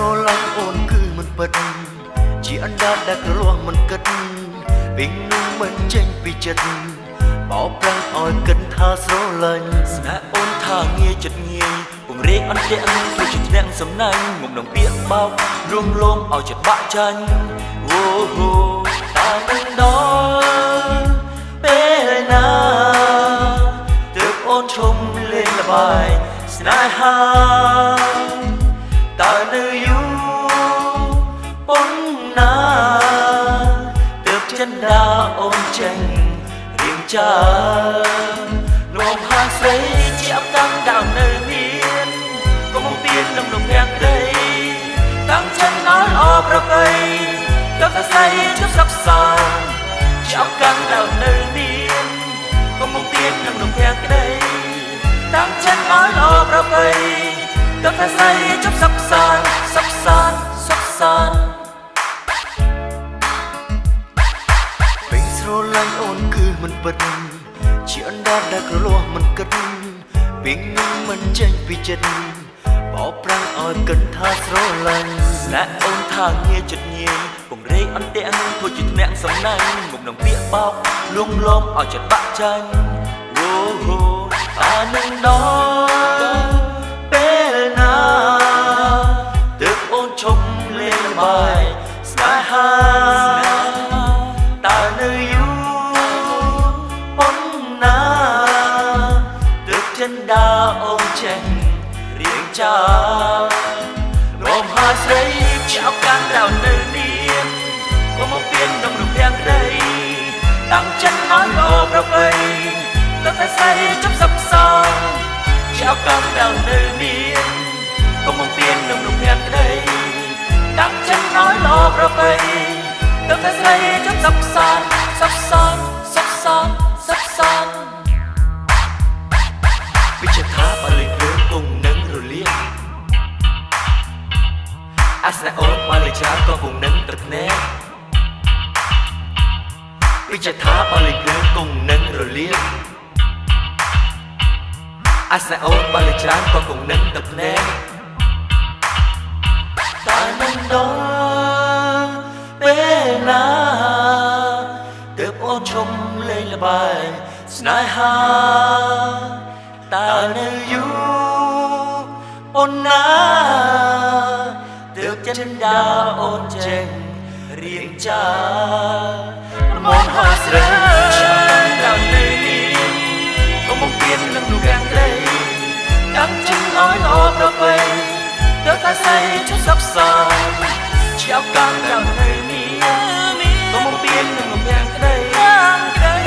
ស្រឡាញ់អូនគឺមិនពិតជាអណ្ដាតដែលគ្រលោះមិនគិតពីនោះមិនចេញពីចិត្តបោកប្រាំងឲ្យគិតថាស្រឡាញ់ស្នេហ៍អូនថាងាយចិត្តងាយពំរែកអន្ទាក់ធ្វើជាធ្នាក់សំណាញ់មុំនឹងពាក្យបោករំលងឲ្យចិត្តបាក់ចាញ់អូហូតានឹងដល់ពេលណាទើបអូនឈុំលេងល្បាយស្នេហាតើនៅយូរប៉ុណ្ណាទើបចិនដាអូនចេញរៀងចានោមហាស្រីជាប់តាំងដើមនៅមានកុំពៀននឹងលោកយ៉ាងក្តីតាំងចិនដល់អប្រពៃទើបតែស្រីជប់សក់សាជាប់កាំងដើមនៅមានកុំពៀននឹងលោកយ៉ាងក្តីតាំងចិនដល់អប្រពៃទើបតែស្រីជប់សក់សាសក់សាពេលស្រឡាញ់អូនគឺមិនពិតជាអណ្ដាតដែលគ្រលោះមិនគិតពីនឹងមិនចេញពីចិត្តបោកប្រាំងឲ្យគិតថាស្រឡាញ់ស្នេហ៍អូនថាងាយចិត្តងាយពំរែកអន្ទាក់ធ្វើជាធ្នាក់សំណាញ់មុខនឹងពាក្យបោកលួងលោមឲ្យចិត្តបាក់ចាញ់អូហូតានឹងដល់ពេលណាទើបអូនឈប់លេងល្បាយស្នេហាតើនៅយូរប៉ុណ្ណាទើបចិនដាអូនចេញរៀងចានោមហាស្រីចោលកាំងដល់នៅនាមកុំមកពៀននឹងរូបរាងក្តីតាំងចិនឲ្យអប្រពៃទើបតែស្រីជប់សក់សចោលកាំងដល់នៅនាមកុំមកពៀននឹងរូបរាងក្តីតាំងចិនឲ្យអប្រពៃទើបតែស្រីជប់សក់សាវិជ្ជាថាបលិគ្រឿងគង់នឹងរលាកអាស្នេហ៍អូនបលិច្រាក៏គង់នឹងត្រថ្នាក់វិជ្ជាថាបលិគ្រឿងគង់នឹងរលាកអាស្នេហ៍អូនបលិច្រាក៏គង់នឹងត្រថ្នាក់តែមិនដល់ពេលណាទើបអូនឈុំលេងល្បាយស្នេហាតើនៅយូរប៉ុណ្ណាទើបចិនដាអូនចេញរៀងចាមកហាស្រីចាំដល់នៅនេះកុំបំពេញនឹងលោកយ៉ាងក្តីតាំងចិនឲ្យអប្រពៃទើបតែស្រីជប់សក់សាជាប់កាំងដល់នៅនេះកុំបំពេញនឹងលោកយ៉ាងក្តី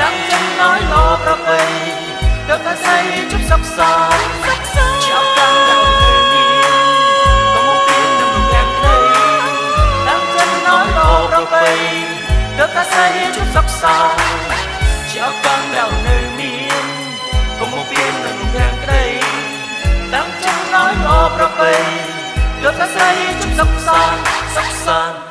តាំងចិនឲ្យអប្រពៃទើបតែស្រីជប់សក់សាចោលកាំងដល់នៅនេះកុំមកពៀននឹងលោកយ៉ាងក្តីតាំងចិនឲ្យអប្រពៃទើបតែស្រីជប់សក់សាចោលកាំងដល់នៅនេះកុំមកពៀននឹងលោកយ៉ាងក្តីតាំងចិនឲ្យអប្រពៃទើបតែស្រីជប់សក់សា